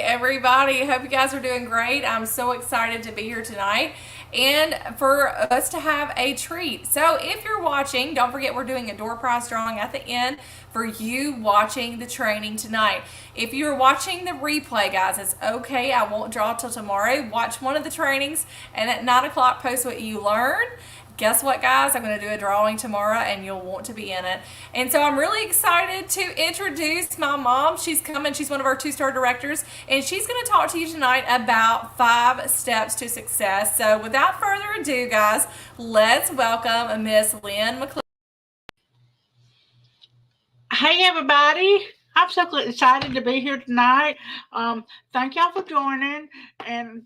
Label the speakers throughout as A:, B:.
A: everybody. Hope you guys are doing great. I'm so excited to be here tonight and for us to have a treat. So, if you're watching, don't forget we're doing a door prize drawing at the end for you watching the training tonight. If you're watching the replay, guys, it's okay. I won't draw till tomorrow. Watch one of the trainings and at 9 o'clock, post what you learned. Guess what, guys? I'm going to do a drawing tomorrow and you'll want to be in it. And so I'm really excited to introduce my mom. She's coming. She's one of our two-star directors, and she's going to talk to you tonight about 5 steps to success. So without further ado, guys, let's welcome Miss Lynn McClelland.
B: Hey, everybody. I'm so excited to be here tonight. Thank y'all for joining, and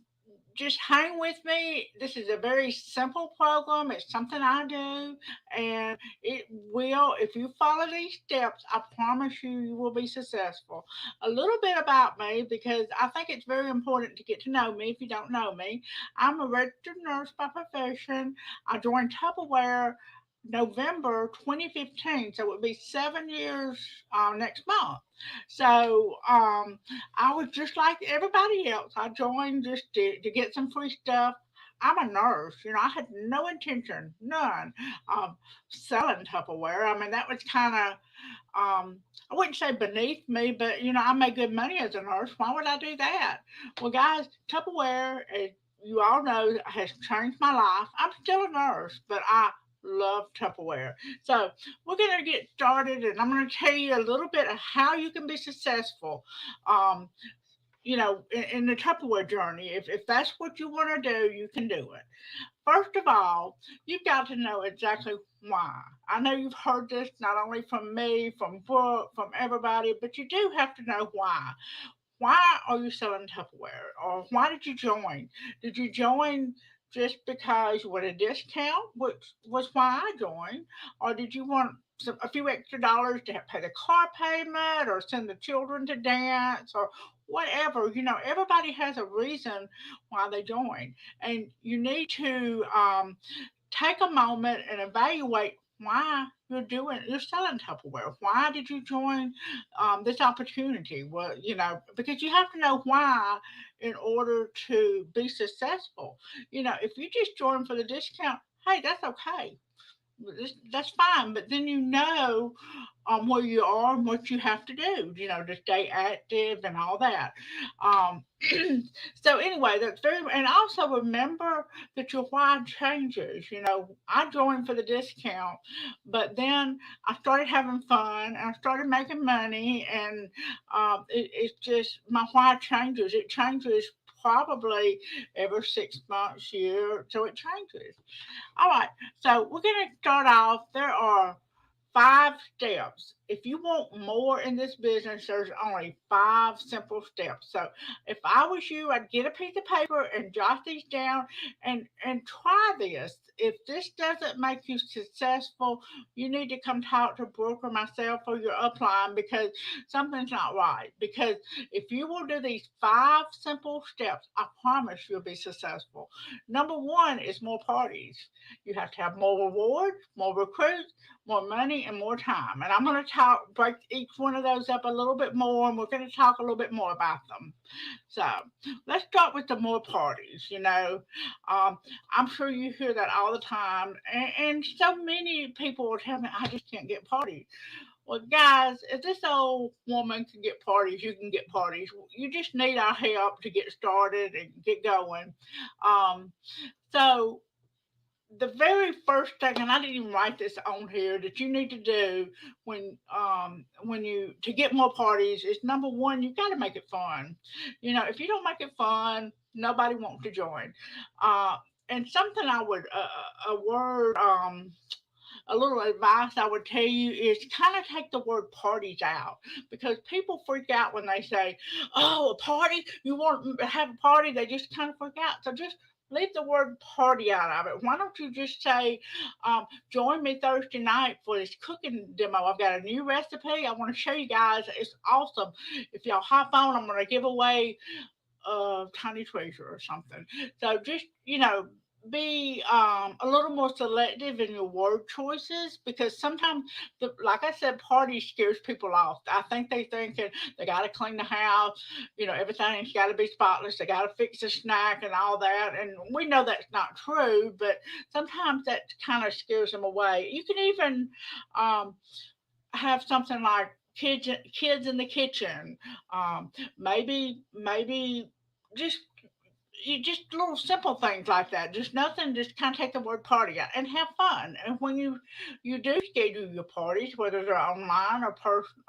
B: just hang with me. This is a very simple program. It's something I do, and it will, if you follow these steps, I promise you, you will be successful. A little bit about me, because I think it's very important to get to know me if you don't know me. I'm a registered nurse by profession. I joined Tupperware November 2015, so it would be 7 years next month. So I was just like everybody else. I joined just to get some free stuff. I'm a nurse, I had no intention, none, of selling Tupperware. I mean, that was kind of, I wouldn't say beneath me, but I make good money as a nurse. Why would I do that? Well, guys, Tupperware, as you all know, has changed my life. I'm still a nurse, but I love Tupperware. So we're going to get started, and I'm going to tell you a little bit of how you can be successful. Um, in the Tupperware journey, if that's what you want to do, you can do it. First of all, you've got to know exactly why. I know you've heard this not only from me, from book, from everybody, but you do have to know why. Why are you selling Tupperware? Or why did you join? Did you join just because you want a discount, which was why I joined? Or did you want a few extra dollars to pay the car payment or send the children to dance or whatever? Everybody has a reason why they join. And you need to take a moment and evaluate why you're selling Tupperware. Why did you join this opportunity? Well, because you have to know why in order to be successful. If you just join for the discount, hey, that's okay. That's fine, but then where you are and what you have to do, to stay active and all that. Um, so anyway, that's very, and also remember that your why changes. I joined for the discount, but then I started having fun and I started making money, and it's just my why changes. It changes probably every 6 months, year, so it changes. All right, so we're going to start off. There are 5 steps. If you want more in this business, there's only 5 simple steps. So if I was you, I'd get a piece of paper and jot these down and try this. If this doesn't make you successful, you need to come talk to Brooke or myself or your upline, because something's not right. Because if you will do these 5 simple steps, I promise you'll be successful. Number one is more parties. You have to have more rewards, more recruits, more money, and more time. And I'm going to break each one of those up a little bit more, and we're going to talk a little bit more about them. So let's start with the more parties. I'm sure you hear that all the time, and so many people will tell me, I just can't get parties. Well, guys, if this old woman can get parties, you can get parties. You just need our help to get started and get going. Um, so the very first thing, and I didn't even write this on here, that you need to do when you to get more parties is, number one, you got to make it fun. If you don't make it fun, nobody wants to join. Uh, and something I would a word a little advice I would tell you is kind of take the word parties out, because people freak out when they say, "Oh, a party! You want to have a party?" They just kind of freak out. So just leave the word party out of it. Why don't you just say, join me Thursday night for this cooking demo. I've got a new recipe. I want to show you guys. It's awesome. If y'all hop on, I'm going to give away a tiny treasure or something. So just, be a little more selective in your word choices, because sometimes, like I said, party scares people off. I think they thinking they got to clean the house, everything's got to be spotless. They got to fix a snack and all that, and we know that's not true. But sometimes that kind of scares them away. You can even um, have something like kids in the kitchen. Maybe just just little simple things like that. Just nothing. Just kind of take the word party out and have fun. And when you do schedule your parties, whether they're online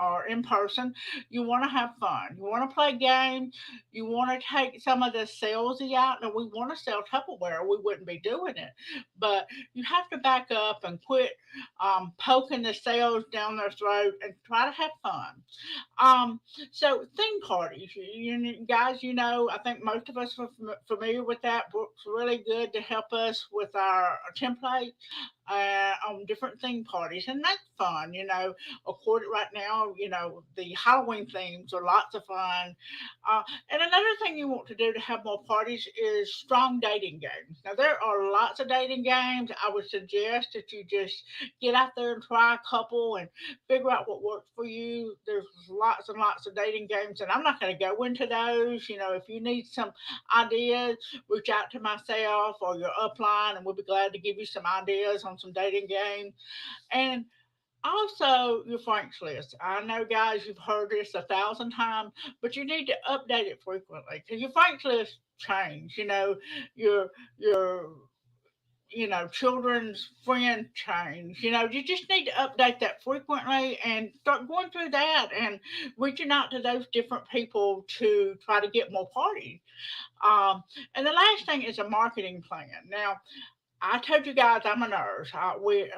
B: or in person, you want to have fun. You want to play games. You want to take some of the salesy out. Now we want to sell Tupperware. We wouldn't be doing it, but you have to back up and quit poking the sales down their throat and try to have fun. Um, so theme parties, guys, I think most of us are familiar with that. Brooke's really good to help us with our template on different theme parties, and that's fun. Of course, right now, the Halloween themes are lots of fun. And another thing you want to do to have more parties is strong dating games. Now, there are lots of dating games. I would suggest that you just get out there and try a couple and figure out what works for you. There's lots and lots of dating games, and I'm not going to go into those. If you need some ideas, reach out to myself or your upline, and we'll be glad to give you some ideas on some dating games. And also, your Frank's list. I know, guys, you've heard this 1,000 times, but you need to update it frequently because your Frank's list change. Your children's friend change. You just need to update that frequently and start going through that and reaching out to those different people to try to get more parties. Um, and the last thing is a marketing plan. Now, I told you guys I'm a nurse. We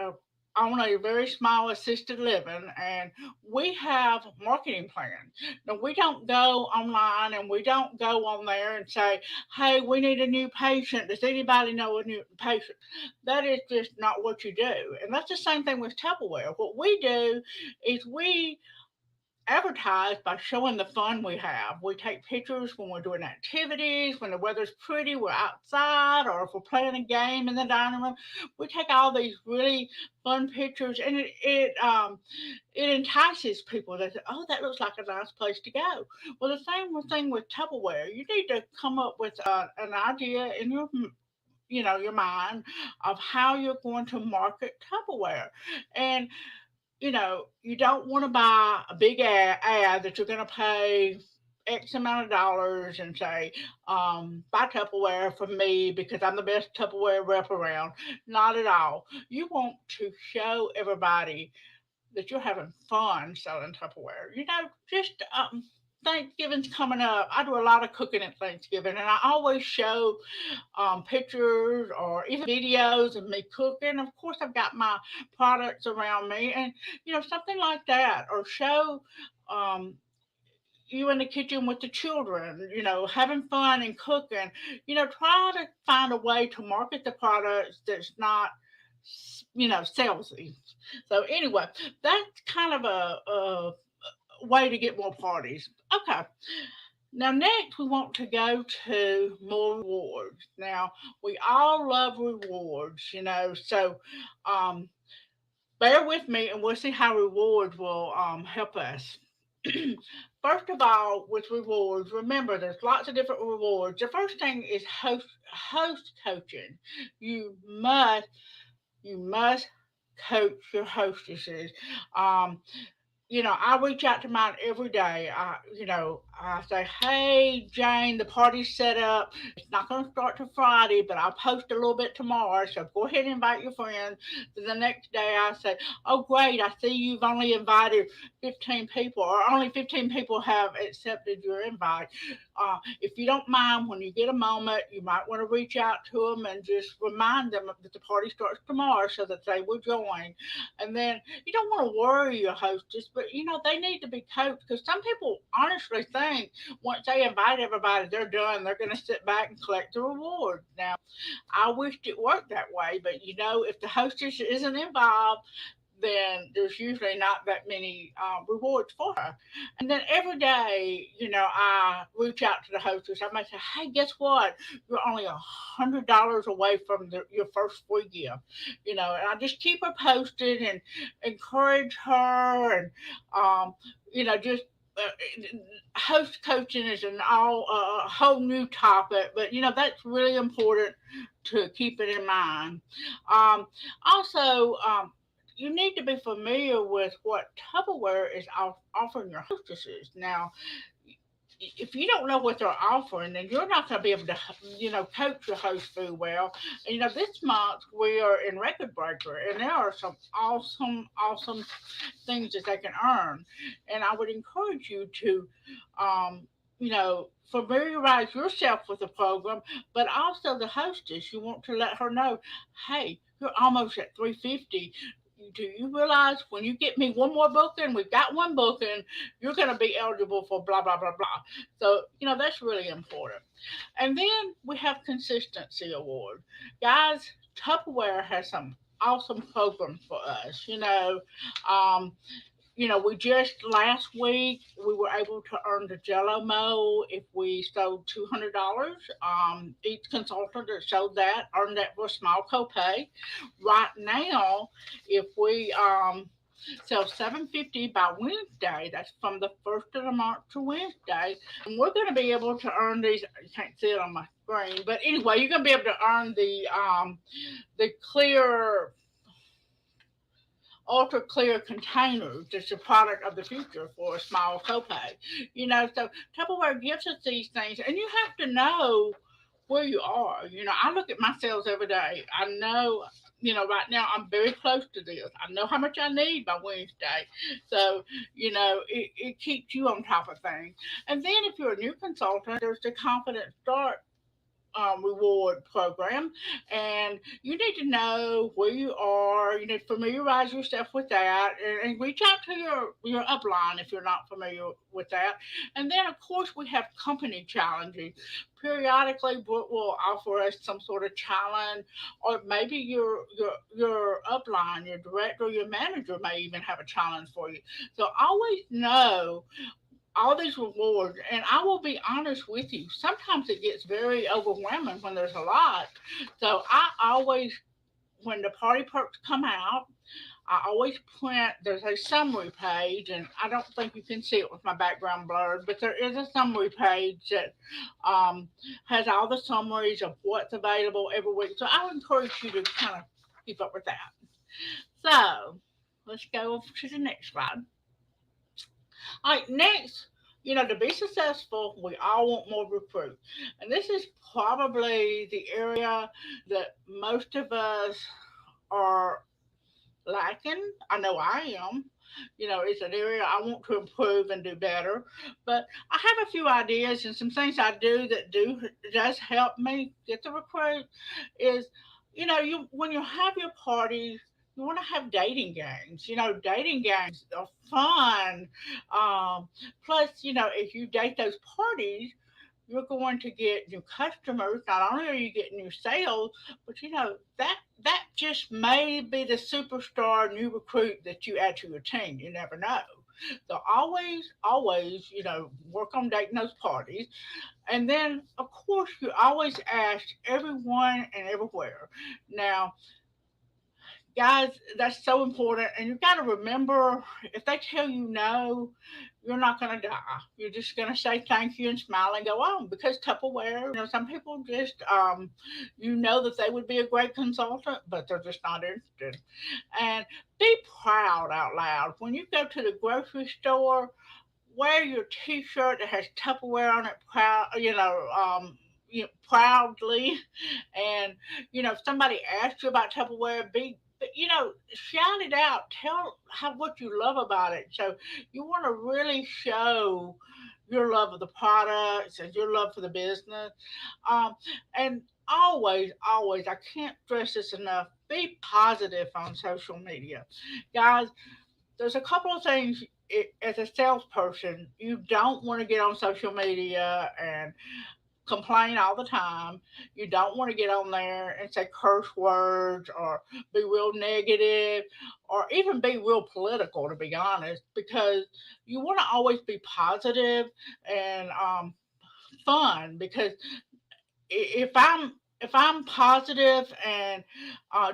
B: own a very small assisted living, and we have marketing plans. Now we don't go online and we don't go on there and say, "Hey, we need a new patient. Does anybody know a new patient?" That is just not what you do, and that's the same thing with Tupperware. What we do is we advertise by showing the fun we have. We take pictures when we're doing activities, when the weather's pretty, we're outside, or if we're playing a game in the dining room. We take all these really fun pictures, and it entices people. They say, "Oh, that looks like a nice place to go." Well, the same thing with Tupperware. You need to come up with an idea in your mind of how you're going to market Tupperware, and you don't want to buy a big ad that you're going to pay X amount of dollars and say, buy Tupperware from me because I'm the best Tupperware rep around. Not at all. You want to show everybody that you're having fun selling Tupperware. Just Thanksgiving's coming up. I do a lot of cooking at Thanksgiving, and I always show pictures or even videos of me cooking. Of course, I've got my products around me, and something like that, or show. Um, you in the kitchen with the children, having fun and cooking. Try to find a way to market the products that's not, salesy. So anyway, that's kind of a way to get more parties. Okay. Now, next, we want to go to more rewards. Now, we all love rewards, so um, bear with me and we'll see how rewards will help us. First of all, with rewards, remember there's lots of different rewards. The first thing is host coaching. You must you must coach your hostesses. Um, I reach out to mine every day. I say, "Hey, Jane, the party's set up. It's not going to start till Friday, but I'll post a little bit tomorrow. So go ahead and invite your friends." Then the next day, I say, "Oh, great. I see you've only invited 15 people, or only 15 people have accepted your invite. If you don't mind, when you get a moment, you might want to reach out to them and just remind them that the party starts tomorrow so that they will join." And then you don't want to worry your hostess, but they need to be coached, because some people honestly think once they invite everybody, they're done. They're going to sit back and collect the reward. Now, I wished it worked that way, but if the hostess isn't involved, then there's usually not that many rewards for her. And then every day, I reach out to the hostess. I might say, "Hey, guess what? You're only $100 away from your first free gift." And I just keep her posted and encourage her, and just. Host coaching is an all a whole new topic, but that's really important to keep it in mind. Also, you need to be familiar with what Tupperware is offering your hostesses. Now, if you don't know what they're offering, then you're not going to be able to, coach your host very well. And, this month we are in Record Breaker, and there are some awesome, awesome things that they can earn. And I would encourage you to, familiarize yourself with the program, but also the hostess. You want to let her know, hey, you're almost at 350. Do you realize when you get me one more booking, we've got one booking, you're going to be eligible for blah, blah, blah, blah. So, that's really important. And then we have Consistency Award. Guys, Tupperware has some awesome programs for us. Um, we just last week we were able to earn the Jello Mo if we sold $200. Each consultant that sold that earned that for a small copay. Right now, if we sell 750 by Wednesday, that's from the first of the month to Wednesday, and we're going to be able to earn these. You can't see it on my screen, but anyway, you're going to be able to earn the clear ultra clear containers that's the product of the future for a small copay. So Tupperware gives us these things, and you have to know where you are. I look at my sales every day. I know, right now I'm very close to this. I know how much I need by Wednesday. So, it keeps you on top of things. And then if you're a new consultant, there's the Confident Start reward program, and you need to know where you are. You need to familiarize yourself with that, and reach out to your upline if you're not familiar with that. And then, of course, we have company challenges. Periodically, Brooke will offer us some sort of challenge, or maybe your upline, your director, your manager may even have a challenge for you. So always know all these rewards. And I will be honest with you, sometimes it gets very overwhelming when there's a lot. So I always, when the party perks come out, I always print, there's a summary page, and I don't think you can see it with my background blurred, but there is a summary page that has all the summaries of what's available every week. So I would encourage you to kind of keep up with that. So let's go to the next slide. All right, next, to be successful, we all want more recruits. And this is probably the area that most of us are lacking. I know I am. It's an area I want to improve and do better. But I have a few ideas and some things I do that does help me get the recruit. Is you when you have your parties, you want to have dating games. Dating games are fun. Plus, if you date those parties, you're going to get new customers. Not only are you getting new sales, but that just may be the superstar new recruit that you add to your team. You never know. So always, work on dating those parties. And then, of course, you always ask everyone and everywhere. Now, guys, that's so important. And you got to remember, if they tell you no, you're not going to die. You're just going to say thank you and smile and go on, because Tupperware, some people just, that they would be a great consultant, but they're just not interested. And be proud out loud. When you go to the grocery store, wear your T-shirt that has Tupperware on it, proudly. And if somebody asks you about Tupperware, shout it out. Tell how what you love about it. So you want to really show your love of the products and your love for the business. And always, I can't stress this enough. Be positive on social media, guys. There's a couple of things, as a salesperson, you don't want to get on social media and complain all the time. You don't want to get on there and say curse words or be real negative or even be real political, to be honest, because you want to always be positive and fun. Because if I'm positive and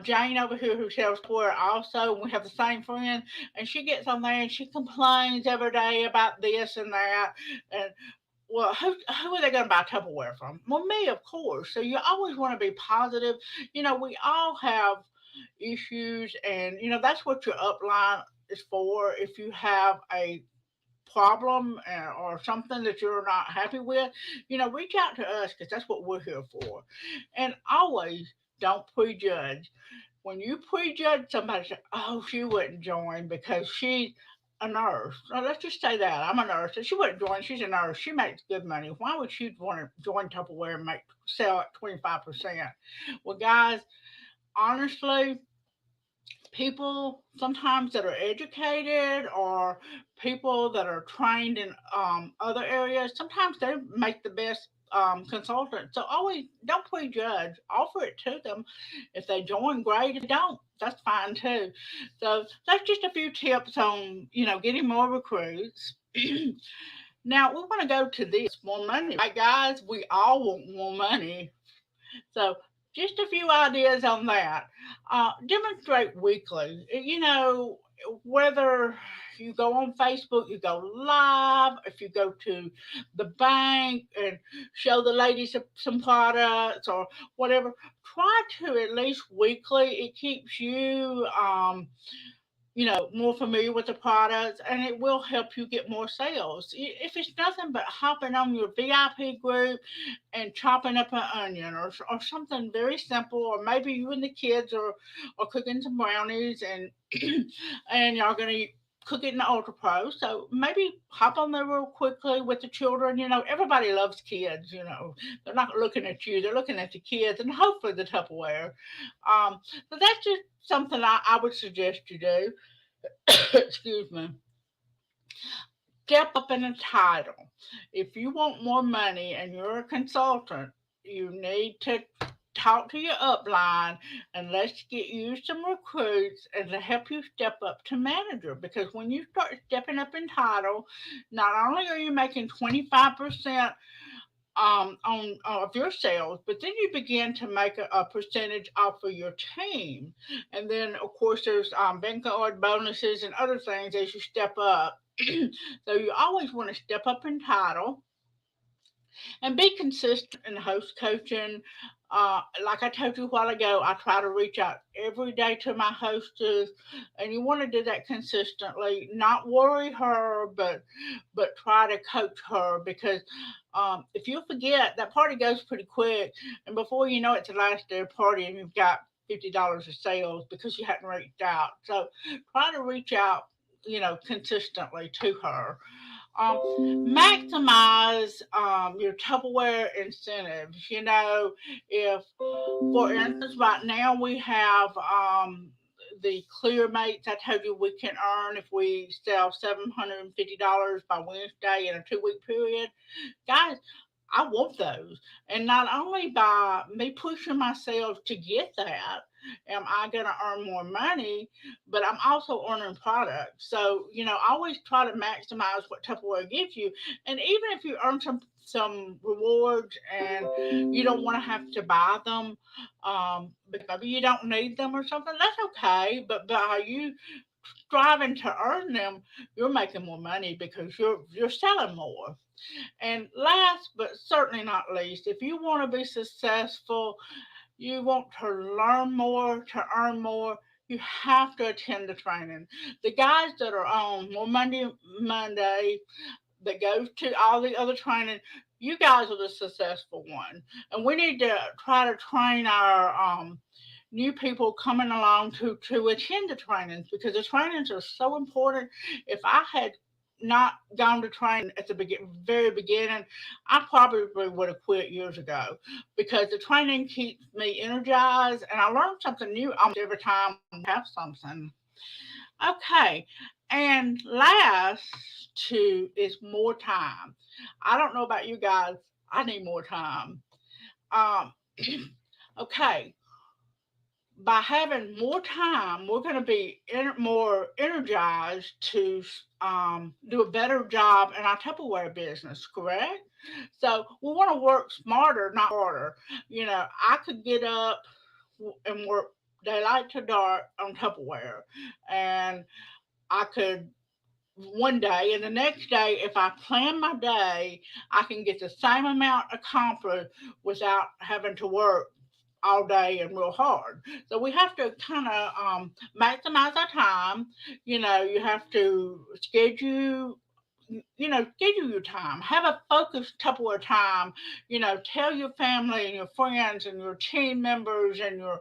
B: Jane over here who sells Square also, we have the same friend, and she gets on there and she complains every day about this and that, and well, who are they going to buy Tupperware from? Well, me, of course. So you always want to be positive. We all have issues, and that's what your upline is for. If you have a problem or something that you're not happy with, reach out to us because that's what we're here for. And always don't prejudge. When you prejudge somebody, say, "Oh, she wouldn't join because she's a nurse." Now, let's just say that I'm a nurse, and she wouldn't join. She's a nurse. She makes good money. Why would she want to join Tupperware and sell at 25%? Well, guys, honestly, people sometimes that are educated or people that are trained in other areas, sometimes they make the best consultant. So always don't prejudge. Offer it to them. If they join, great. If they don't, that's fine too. So that's just a few tips on getting more recruits. Now we want to go to this more money, right, guys? We all want more money. So, just a few ideas on that. Demonstrate weekly. Whether you go on Facebook, you go live, if you go to the bank and show the ladies some products or whatever, try to at least weekly. It keeps you more familiar with the products, and it will help you get more sales. If it's nothing but hopping on your VIP group and chopping up an onion or something very simple, or maybe you and the kids are cooking some brownies and and y'all gonna cook it in the Ultra Pro. So maybe hop on there real quickly with the children. Everybody loves kids. They're not looking at you; they're looking at the kids, and hopefully the Tupperware. So that's just something I would suggest you do. Excuse me. Step up in a title. If you want more money and you're a consultant, you need to talk to your upline and let's get you some recruits and to help you step up to manager. Because when you start stepping up in title, not only are you making 25% on of your sales, but then you begin to make a percentage off of your team, and then of course there's Vanguard bonuses and other things as you step up. So you always want to step up in title and be consistent in host coaching. Like I told you a while ago, I try to reach out every day to my hostess, and you want to do that consistently. Not worry her, but try to coach her because if you forget, that party goes pretty quick, and before you know it, it's the last day of the party, and you've got $50 of sales because you hadn't reached out. So try to reach out, consistently to her. Maximize your Tupperware incentives. If, for instance, right now we have the clear mates I told you we can earn if we sell $750 by Wednesday in a 2-week period. Guys, I want those. And not only by me pushing myself to get that, am I going to earn more money, but I'm also earning products. So, always try to maximize what Tupperware gives you. And even if you earn some rewards and you don't want to have to buy them, because maybe you don't need them or something, that's okay. But by you striving to earn them, you're making more money because you're selling more. And last but certainly not least, if you want to be successful, you want to learn more, to earn more, you have to attend the training. The guys that are on More Monday, that goes to all the other training, you guys are the successful one. And we need to try to train our new people coming along to attend the trainings because the trainings are so important. If I had not gone to training at the very beginning, I probably would have quit years ago because the training keeps me energized and I learn something new almost every time we have something. Okay, and last two is more time. I don't know about you guys. I need more time. Um, okay, by having more time, we're going to be more energized to do a better job in our Tupperware business, correct? So we want to work smarter, not harder. You know, I could get up and work daylight to dark on Tupperware, and I could one day, and the next day, if I plan my day, I can get the same amount accomplished without having to work all day and real hard. So we have to kind of maximize our time. You know, you have to schedule your time. Have a focused Tupperware time. You know, tell your family and your friends and your team members and your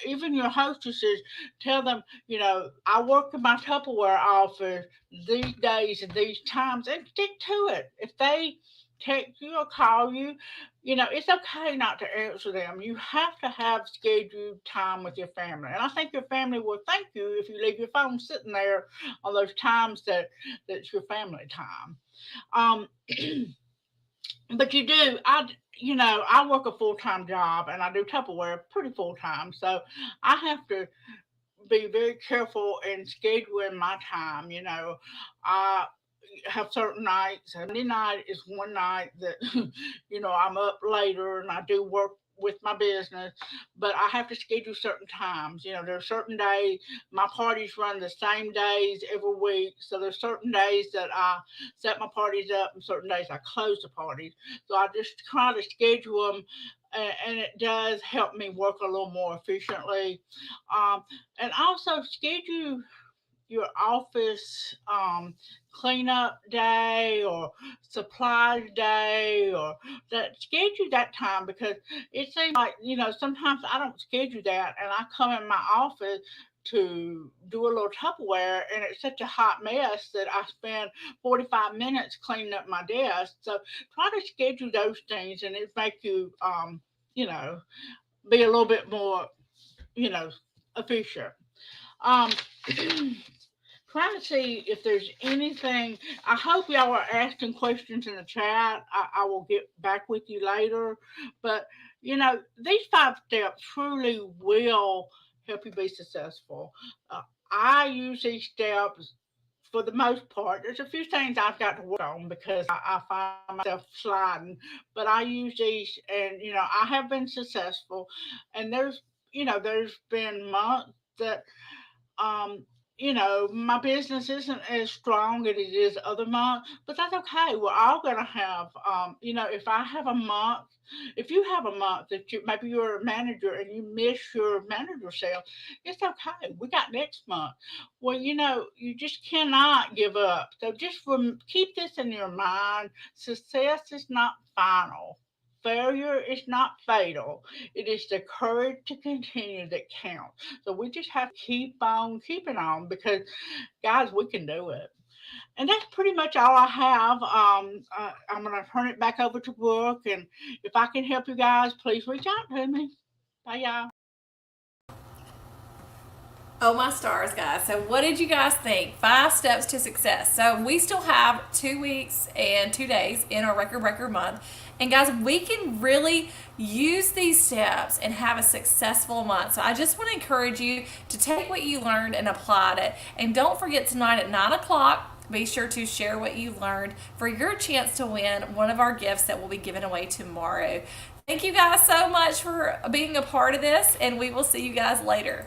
B: even your hostesses. Tell them, you know, I work in my Tupperware office these days and these times, and stick to it. If they text you or call you, you know, it's okay not to answer them. You have to have scheduled time with your family. And I think your family will thank you if you leave your phone sitting there on those times that's your family time. Um, but you do, I work a full time job and I do Tupperware pretty full time. So I have to be very careful in scheduling my time. You know, I have certain nights. Monday night is one night that I'm up later and I do work with my business, but I have to schedule certain times. You know, there are certain days my parties run the same days every week, so there's certain days that I set my parties up and certain days I close the parties. So I just try to schedule them. And it does help me work a little more efficiently, um, and also schedule your office cleanup day or supplies day or that schedule that time because it seems like sometimes I don't schedule that and I come in my office to do a little Tupperware and it's such a hot mess that I spend 45 minutes cleaning up my desk. So try to schedule those things and it make you you know be a little bit more you know efficient. Um, trying to see if there's anything. I hope y'all are asking questions in the chat. I will get back with you later. But, these 5 steps truly will help you be successful. Uh, I use these steps for the most part. There's a few things I've got to work on because I find myself sliding, but I use these and, I have been successful. And there's been months that um, my business isn't as strong as it is other months, but that's okay. We're all gonna have, if you have a month that maybe you're a manager and you miss your manager sale, it's okay. We got next month. Well, you just cannot give up. So just keep this in your mind. Success is not final. Failure is not fatal. It is the courage to continue that counts. So we just have to keep on keeping on because, guys, we can do it. And that's pretty much all I have. I'm going to turn it back over to Brooke. And if I can help you guys, please reach out to me. Bye, y'all.
A: Oh my stars, guys. So what did you guys think? 5 steps to success. So we still have 2 weeks and 2 days in our record breaker month. And guys, we can really use these steps and have a successful month. So I just want to encourage you to take what you learned and apply it. And don't forget tonight at 9 o'clock, be sure to share what you learned for your chance to win one of our gifts that will be given away tomorrow. Thank you guys so much for being a part of this, and we will see you guys later.